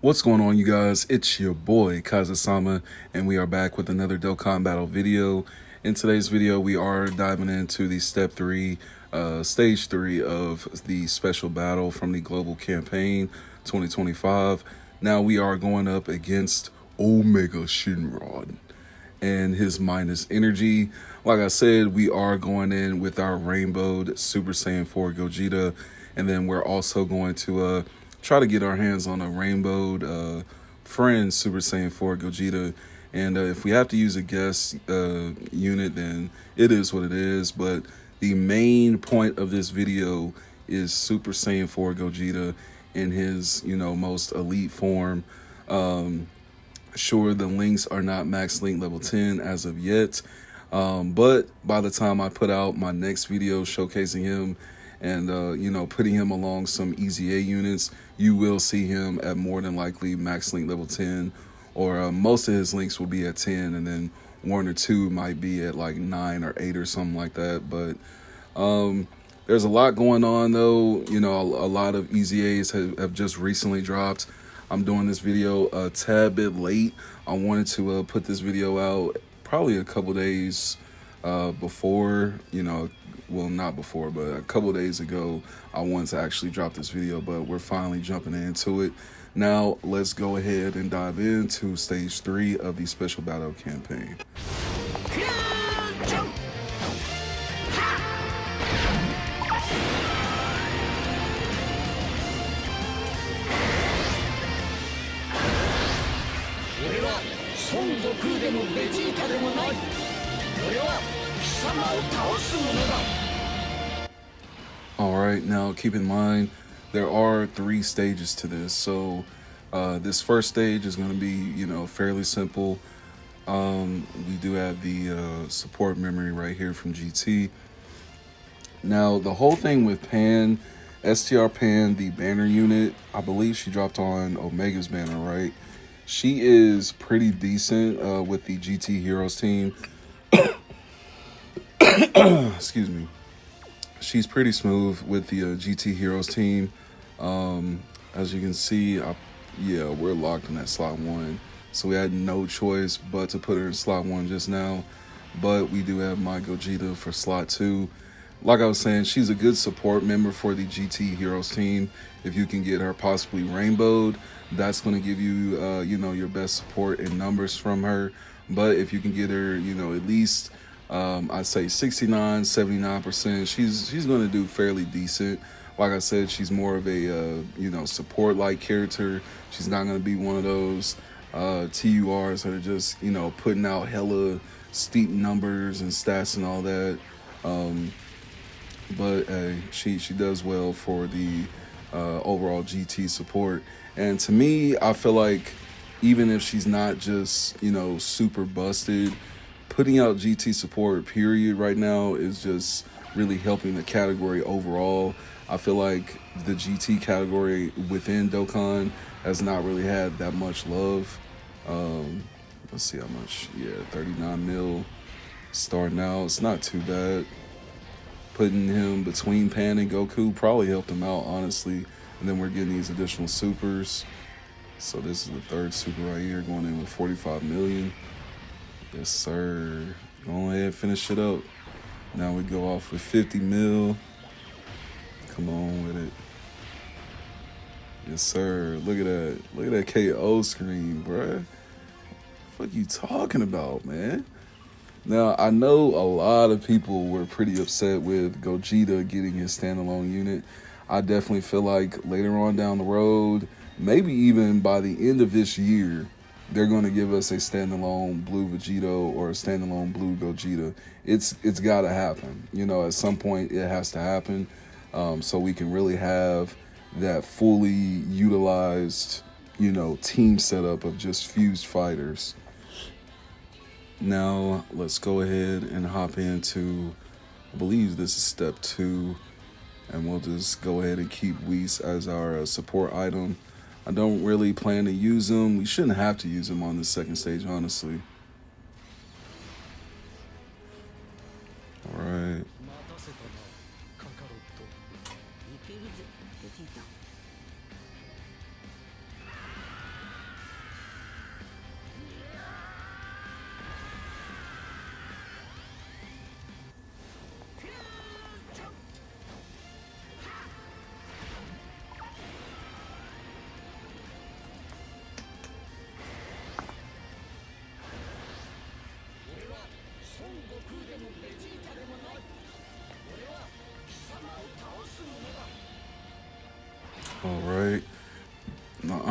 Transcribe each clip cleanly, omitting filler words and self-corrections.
What's going on, you guys? It's your boy Kaiza-Sama, and we are back with another Dokkan battle video. In today's video, we are diving into the step 3, stage 3 of the special battle from the global campaign 2025. Now we are going up against Omega Shenron and his minus energy. Like I said, we are going in with our rainbowed Super Saiyan 4 Gogeta, and then we're also going to try to get our hands on a rainbowed friend Super Saiyan 4 Gogeta. And if we have to use a guest unit, then it is what it is. But the main point of this video is Super Saiyan 4 Gogeta in his, most elite form. Sure, the links are not max link level 10 as of yet. But by the time I put out my next video showcasing him and, putting him along some EZA units, you will see him at more than likely max link level 10, or most of his links will be at 10, and then 1 or 2 might be at like 9 or 8 or something like that. But there's a lot going on though. A lot of EZAs have just recently dropped. I'm doing this video a tad bit late. I wanted to put this video out probably a couple days before, well, not before, but a couple days ago, I wanted to actually drop this video, but we're finally jumping into it. Now, let's go ahead and dive into stage 3 of the special battle campaign. Alright, now keep in mind, there are 3 stages to this. So this first stage is going to be, fairly simple. We do have the support memory right here from GT. Now, the whole thing with Pan, STR Pan, the banner unit, I believe she dropped on Omega's banner, right? She is pretty decent with the GT Heroes team. Excuse me. She's pretty smooth with the GT Heroes team. As you can see, we're locked in that slot 1. So we had no choice but to put her in slot 1 just now. But we do have my Gogeta for slot 2. Like I was saying, she's a good support member for the GT Heroes team. If you can get her possibly rainbowed, that's going to give you, your best support in numbers from her. But if you can get her, at least, I'd say 69, 79%, she's going to do fairly decent. Like I said, she's more of a, support-like character. She's not going to be one of those TURs that are just, putting out hella steep numbers and stats and all that. But she does well for the overall GT support. And to me, I feel like even if she's not just, super busted, putting out GT support, period, right now is just really helping the category overall. I feel like the GT category within Dokkan has not really had that much love. Let's see how much. Yeah, 39 mil starting out. It's not too bad. Putting him between Pan and Goku probably helped him out, honestly. And then we're getting these additional supers. So this is the 3rd super right here, going in with 45 million. Yes, sir. Go ahead and finish it up. Now we go off with 50 mil. Come on with it. Yes, sir. Look at that. Look at that KO screen, bruh. What you talking about, man? Now, I know a lot of people were pretty upset with Gogeta getting his standalone unit. I definitely feel like later on down the road, maybe even by the end of this year, they're going to give us a standalone blue Vegito or a standalone blue Gogeta. It's got to happen. At some point it has to happen, so we can really have that fully utilized, team setup of just fused fighters. Now, let's go ahead and hop into, I believe this is step 2, and we'll just go ahead and keep Whis as our support item. I don't really plan to use him. We shouldn't have to use him on the second stage, honestly. All right.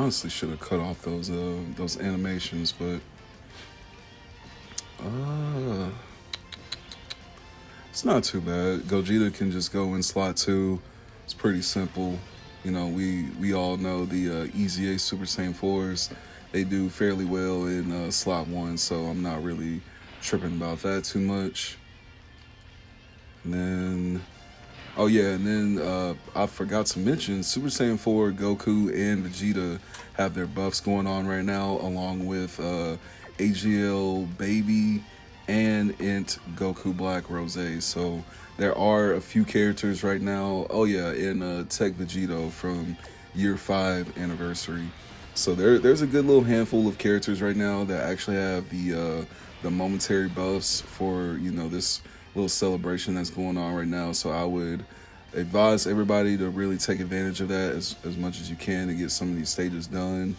Honestly, should have cut off those animations, but uh, it's not too bad. Gogeta can just go in slot 2. It's pretty simple. You know, we all know the EZA Super Saiyan 4s. They do fairly well in slot 1, so I'm not really tripping about that too much. And then, oh yeah, and then I forgot to mention Super Saiyan 4, Goku, and Vegeta have their buffs going on right now, along with AGL Baby and Int Goku Black Rose. So there are a few characters right now. Oh yeah, and Tech Vegito from year 5 anniversary. So there's a good little handful of characters right now that actually have the momentary buffs for, you know, this little celebration that's going on right now. So I would advise everybody to really take advantage of that as much as you can to get some of these stages done.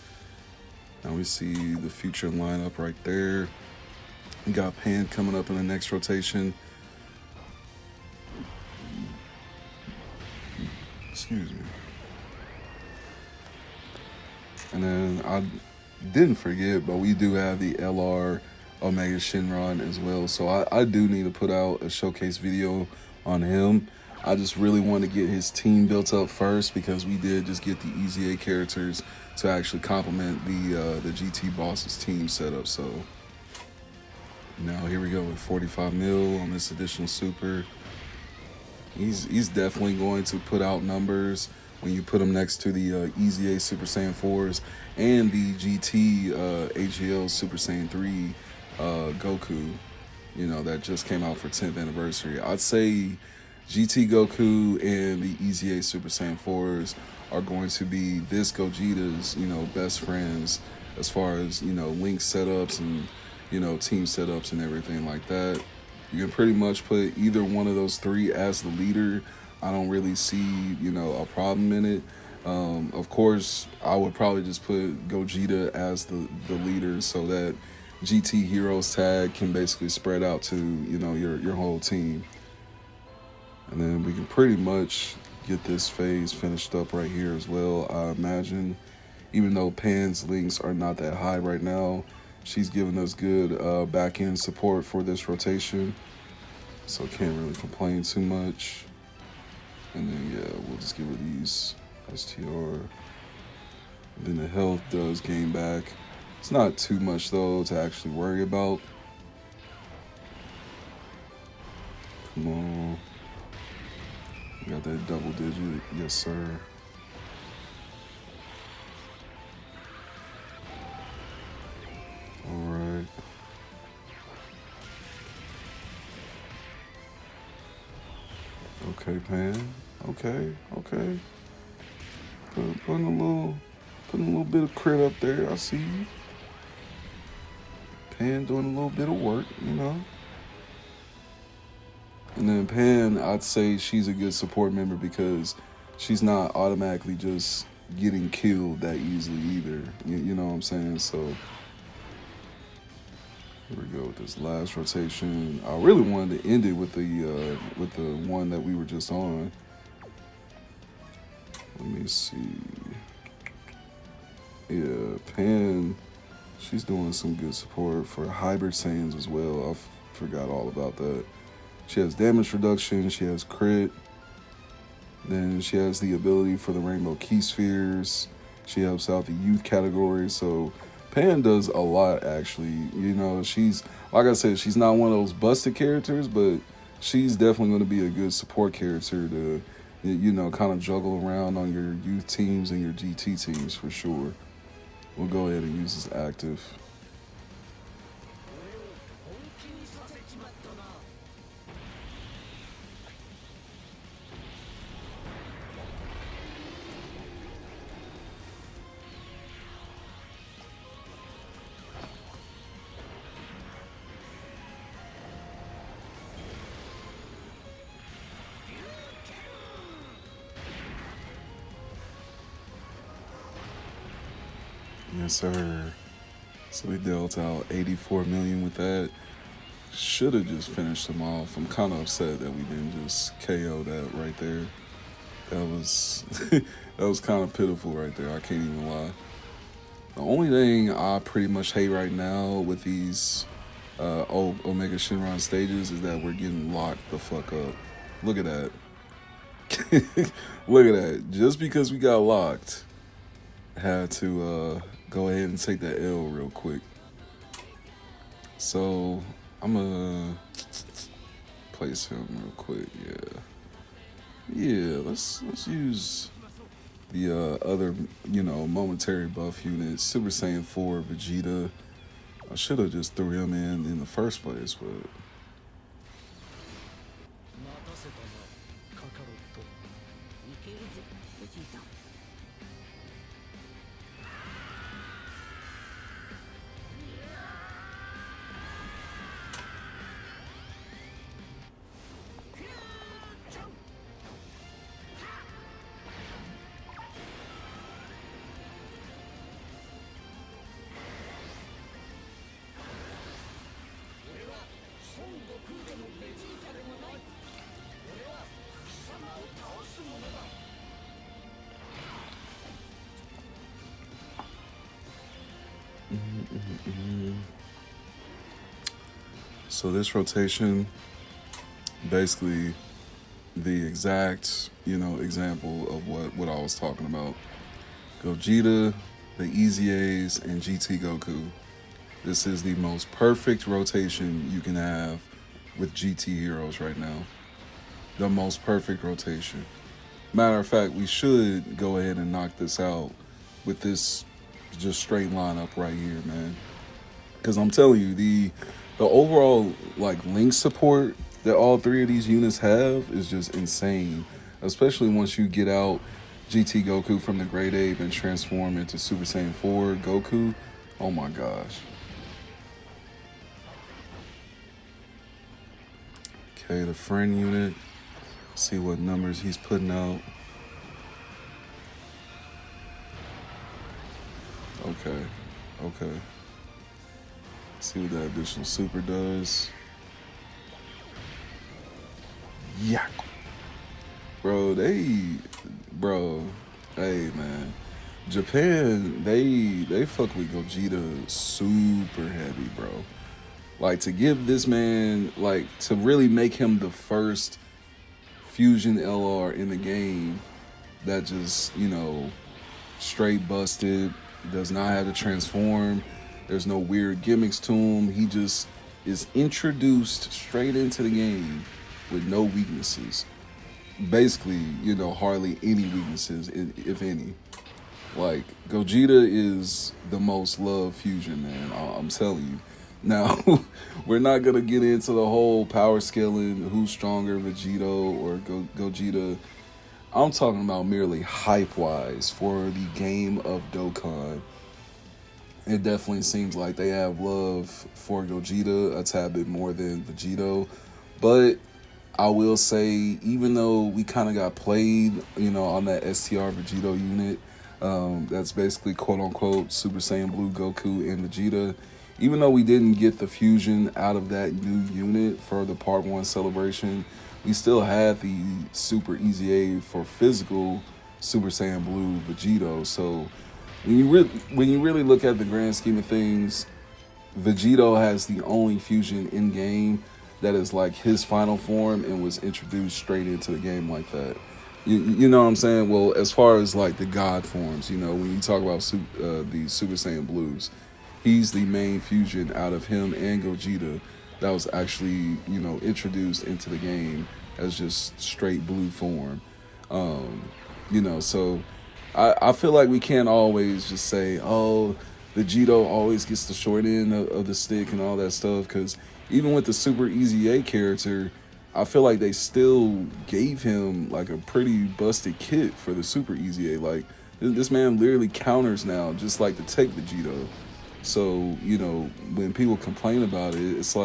Now we see the future lineup right there. We got Pan coming up in the next rotation. Excuse me. And then I didn't forget, but we do have the LR Omega Shenron as well. So I do need to put out a showcase video on him. I just really want to get his team built up first because we did just get the EZA characters to actually complement the GT Bosses team setup. So now here we go with 45 mil on this additional super. He's definitely going to put out numbers when you put him next to the EZA Super Saiyan 4s and the GT AGL Super Saiyan 3 Goku, you know, that just came out for 10th anniversary. I'd say GT Goku and the EZA Super Saiyan 4s are going to be this Gogeta's, you know, best friends as far as, you know, link setups and, you know, team setups and everything like that. You can pretty much put either one of those three as the leader. I don't really see, you know, a problem in it. Of course, I would probably just put Gogeta as the leader so that GT Heroes tag can basically spread out to, you know, your whole team. And then we can pretty much get this phase finished up right here as well, I imagine. Even though Pan's links are not that high right now, she's giving us good back-end support for this rotation. So can't really complain too much. And then, yeah, we'll just give her these STR. And then the health does gain back. It's not too much, though, to actually worry about. Come on. Got that double digit. Yes, sir. All right. Okay, Pan. Okay. Putting a little bit of crit up there. I see you. Pan doing a little bit of work, you know. And then Pan, I'd say she's a good support member because she's not automatically just getting killed that easily either. You know what I'm saying? So here we go with this last rotation. I really wanted to end it with the one that we were just on. Let me see. Yeah, Pan, she's doing some good support for hybrid Saiyans as well. I forgot all about that. She has damage reduction, she has crit. Then she has the ability for the Rainbow Key Spheres. She helps out the youth category. So Pan does a lot, actually. You know, she's, like I said, she's not one of those busted characters, but she's definitely going to be a good support character to, you know, kind of juggle around on your youth teams and your GT teams for sure. We'll go ahead and use this active. Yes, sir. So we dealt out 84 million with that. Should have just finished them off. I'm kind of upset that we didn't just KO that right there. That was that was kind of pitiful right there. I can't even lie. only thing I pretty much hate right now with these Omega Shenron stages is that we're getting locked the fuck up. Look at that. Look at that. Just because we got locked, had to go ahead and take that L real quick. So I'm gonna place him real quick. Yeah. Let's use the other momentary buff unit, Super Saiyan 4 Vegeta. I should have just threw him in the first place, but. So this rotation, basically the exact, example of what I was talking about. Gogeta, the Easy A's, and GT Goku. This is the most perfect rotation you can have with GT heroes right now. The most perfect rotation. Matter of fact, we should go ahead and knock this out with this just straight lineup right here, man. Because I'm telling you, the overall link support that all three of these units have is just insane. Especially once you get out GT Goku from the Great Ape and transform into Super Saiyan 4 Goku. Oh my gosh. Okay, the friend unit. See what numbers he's putting out. Okay. See what that additional super does. Yeah. Bro, hey man. Japan, they fuck with Gogeta super heavy, bro. To give this man, to really make him the first fusion LR in the game that just, straight busted, does not have to transform. There's no weird gimmicks to him. He just is introduced straight into the game with no weaknesses. Basically, hardly any weaknesses, if any. Gogeta is the most loved fusion, man. I'm telling you. Now, we're not going to get into the whole power scaling, who's stronger, Vegito or Gogeta. I'm talking about merely hype-wise for the game of Dokkan. It definitely seems like they have love for Gogeta a tad bit more than Vegito. But I will say, even though we kind of got played, on that STR Vegito unit, that's basically quote-unquote Super Saiyan Blue Goku and Vegeta. Even though we didn't get the fusion out of that new unit for the Part 1 celebration, we still had the Super Easy A for physical Super Saiyan Blue Vegito. So when you really look at the grand scheme of things, Vegito has the only fusion in game that is his final form and was introduced straight into the game like that. You know what I'm saying? Well, as far as the God forms, when you talk about the Super Saiyan Blues, he's the main fusion out of him and Gogeta that was actually, introduced into the game as just straight blue form. So I feel like we can't always just say, oh, Vegito always gets the short end of the stick and all that stuff, because even with the Super Easy A character, I feel like they still gave him a pretty busted kit for the Super Easy A. This man literally counters now, just to take Vegito. So, when people complain about it, it's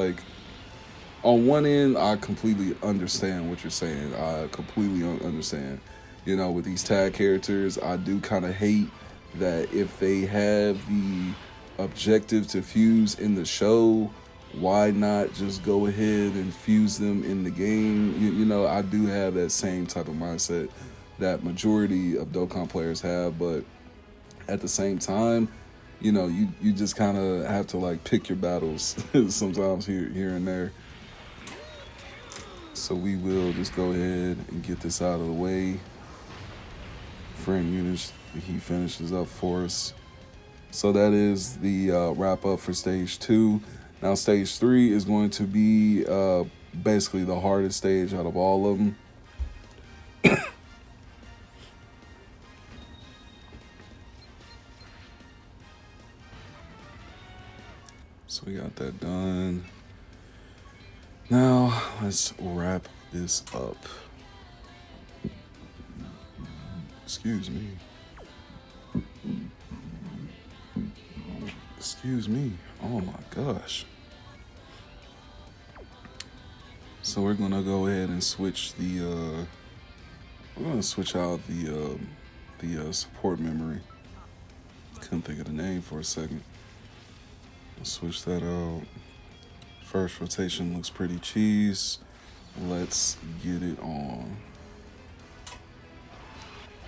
on one end, I completely understand what you're saying. I completely understand. With these tag characters, I do kind of hate that if they have the objective to fuse in the show, why not just go ahead and fuse them in the game? I do have that same type of mindset that majority of Dokkan players have, but at the same time, you know, you just kind of have to like pick your battles sometimes here and there. So we will just go ahead and get this out of the way. Friend units, he finishes up for us. So that is the wrap up for stage 2. Now stage 3 is going to be basically the hardest stage out of all of them. So we got that done. Now let's wrap this up. Excuse me. Excuse me. Oh my gosh. So we're gonna go ahead and switch the. We're gonna switch out the support memory. Couldn't think of the name for a second. Let's switch that out. First rotation looks pretty cheese. Let's get it on.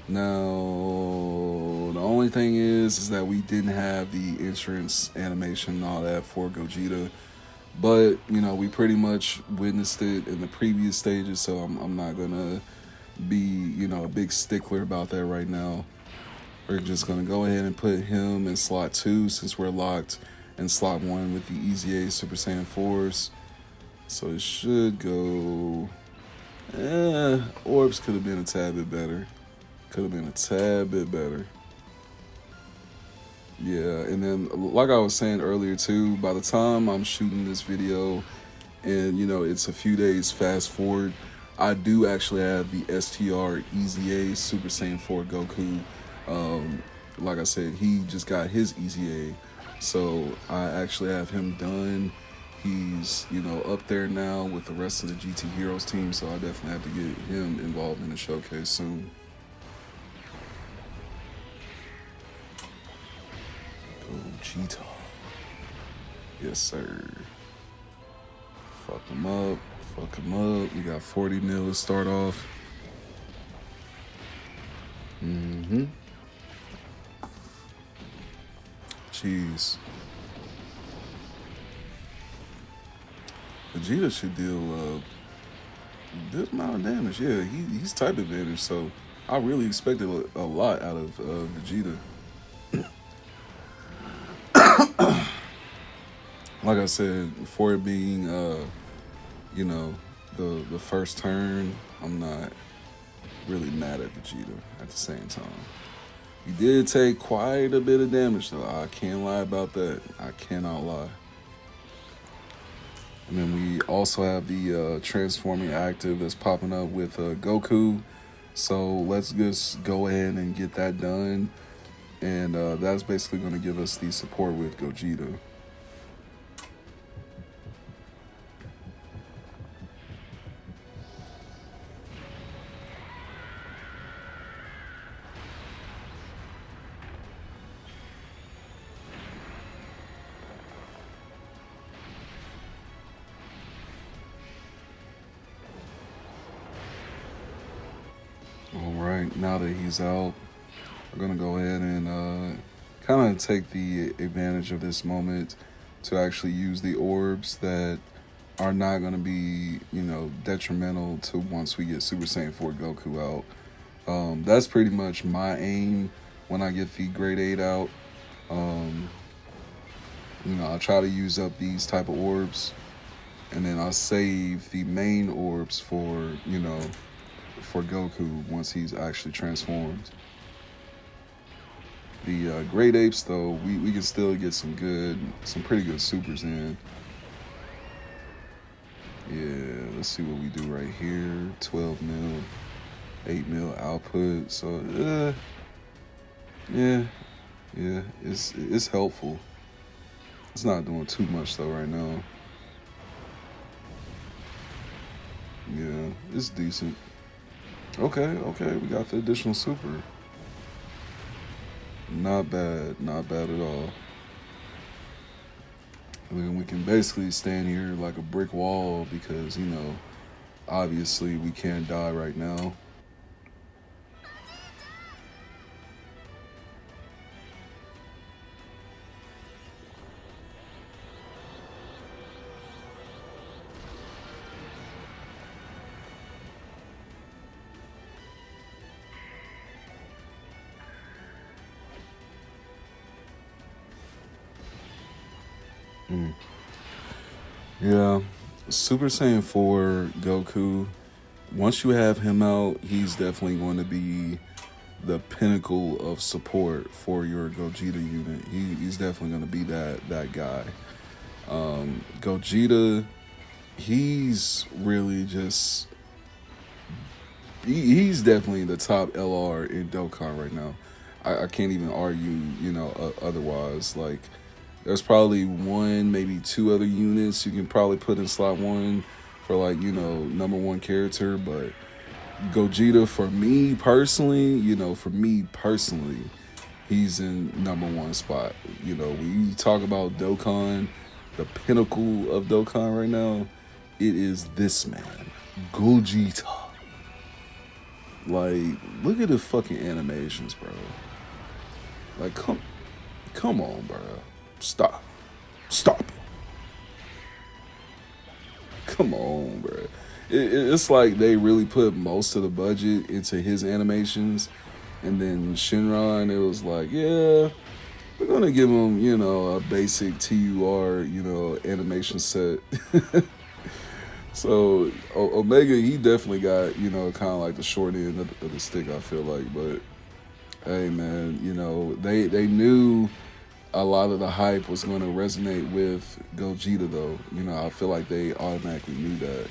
Now, the only thing is that we didn't have the entrance animation and all that for Gogeta. But, you know, we pretty much witnessed it in the previous stages, so I'm not going to be, you know, a big stickler about that right now. We're just going to go ahead and put him in slot 2 since we're locked in slot 1 with the EZA Super Saiyan 4s. So it should go... Orbs could have been a tad bit better. Could have been a tad bit better. Yeah, and then like I was saying earlier too, by the time I'm shooting this video and, you know, it's a few days fast forward, I do actually have the STR EZA Super Saiyan 4 Goku. Like I said, he just got his EZA, so I actually have him done. He's, you know, up there now with the rest of the GT Heroes team, so I definitely have to get him involved in the showcase soon. Gogeta. Yes, sir. Fuck him up. Fuck him up. We got 40 mil to start off. Jeez. Vegeta should deal a good amount of damage. Yeah, he's type advantage, so I really expected a lot out of Vegeta. Like I said, for it being, you know, the first turn, I'm not really mad at Vegeta at the same time. He did take quite a bit of damage, though. I can't lie about that. I cannot lie. And then we also have the transforming active that's popping up with Goku. So let's just go ahead and get that done. And that's basically going to give us the support with Gogeta. Alright, now that he's out, we're going to go ahead and kind of take the advantage of this moment to actually use the orbs that are not going to be, you know, detrimental to once we get Super Saiyan 4 Goku out. That's pretty much my aim when I get the Grade 8 out. You know, I try to use up these type of orbs, and then I save the main orbs for, you know, for Goku once he's actually transformed. The Great Apes, though, we can still get some pretty good supers in. Yeah, let's see what we do right here. 12 mil, 8 mil output. So, yeah, it's helpful. It's not doing too much though right now. Yeah, it's decent. Okay, we got the additional super. Not bad at all. I mean, we can basically stand here like a brick wall because, you know, obviously we can't die right now. Mm. Yeah. Super Saiyan 4 Goku, once you have him out, he's definitely going to be the pinnacle of support for your Gogeta unit. He's definitely going to be that guy. Gogeta, he's really just he's definitely the top LR in Dokkan right now. I can't even argue, otherwise. Like, there's probably one, maybe two other units you can probably put in slot one for, like, number one character. But Gogeta, for me personally, he's in number one spot. When you talk about Dokkan, the pinnacle of Dokkan right now, it is this man, Gogeta. Like, look at the fucking animations, bro. Like, come on, bro. Stop it. Come on, bro. It's like they really put most of the budget into his animations, and then Shenron, it was like, yeah, we're gonna give him, a basic TUR, animation set. So Omega, he definitely got, kind of like the short end of the stick, I feel like. But hey, man, they knew a lot of the hype was going to resonate with Gogeta, though. I feel like they automatically knew that.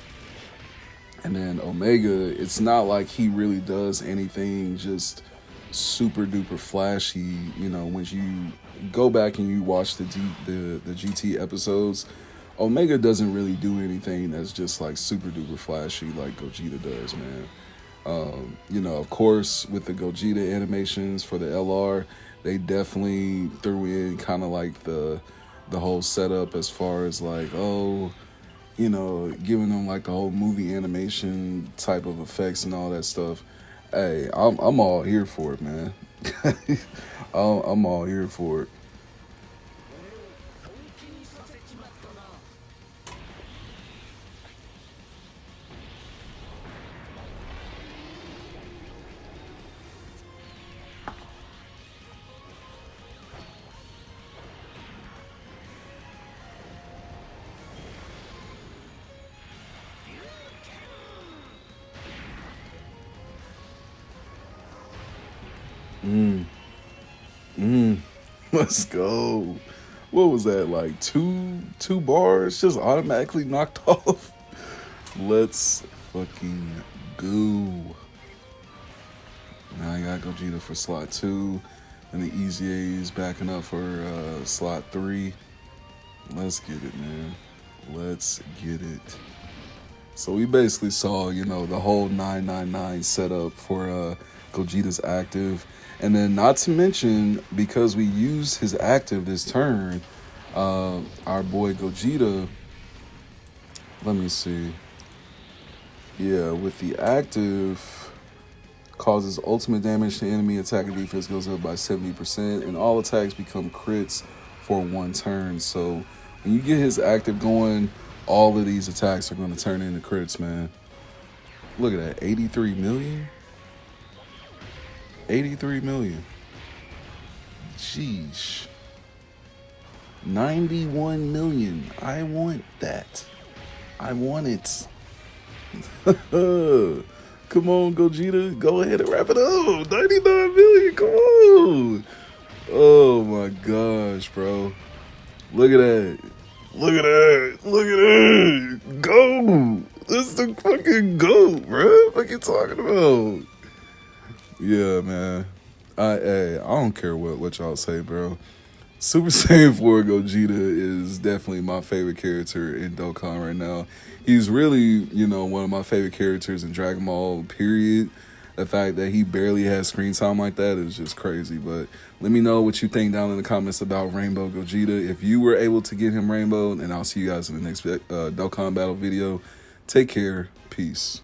And then Omega, it's not like he really does anything just super duper flashy. When you go back and you watch the GT episodes, Omega doesn't really do anything that's just like super duper flashy like Gogeta does, man. Of course, with the Gogeta animations for the LR, they definitely threw in kind of like the whole setup as far as like, giving them like the whole movie animation type of effects and all that stuff. Hey, I'm all here for it, man. I'm all here for it. Mm. Let's go. What was that, like two bars just automatically knocked off? Let's fucking go. Now I got Gogeta for slot 2, and the Easy A is backing up for slot 3. Let's get it, man. Let's get it. So we basically saw, the whole 999 setup for Gogeta's active. And then not to mention, because we used his active this turn, our boy Gogeta, let me see. Yeah, with the active, causes ultimate damage to enemy attack and defense goes up by 70%, and all attacks become crits for one turn. So when you get his active going, all of these attacks are going to turn into crits, man. Look at that, 83 million? 83 million. Sheesh. 91 million. I want that. I want it. Come on, Gogeta. Go ahead and wrap it up. 99 million. Come on. Oh my gosh, bro. Look at that. Look at that. Look at that. Go. This is the fucking GOAT, bro. What you talking about? Yeah, man. I don't care what y'all say, bro. Super Saiyan 4 Gogeta is definitely my favorite character in Dokkan right now. He's really, one of my favorite characters in Dragon Ball, period. The fact that he barely has screen time like that is just crazy. But let me know what you think down in the comments about Rainbow Gogeta. If you were able to get him Rainbow, and I'll see you guys in the next Dokkan Battle video. Take care. Peace.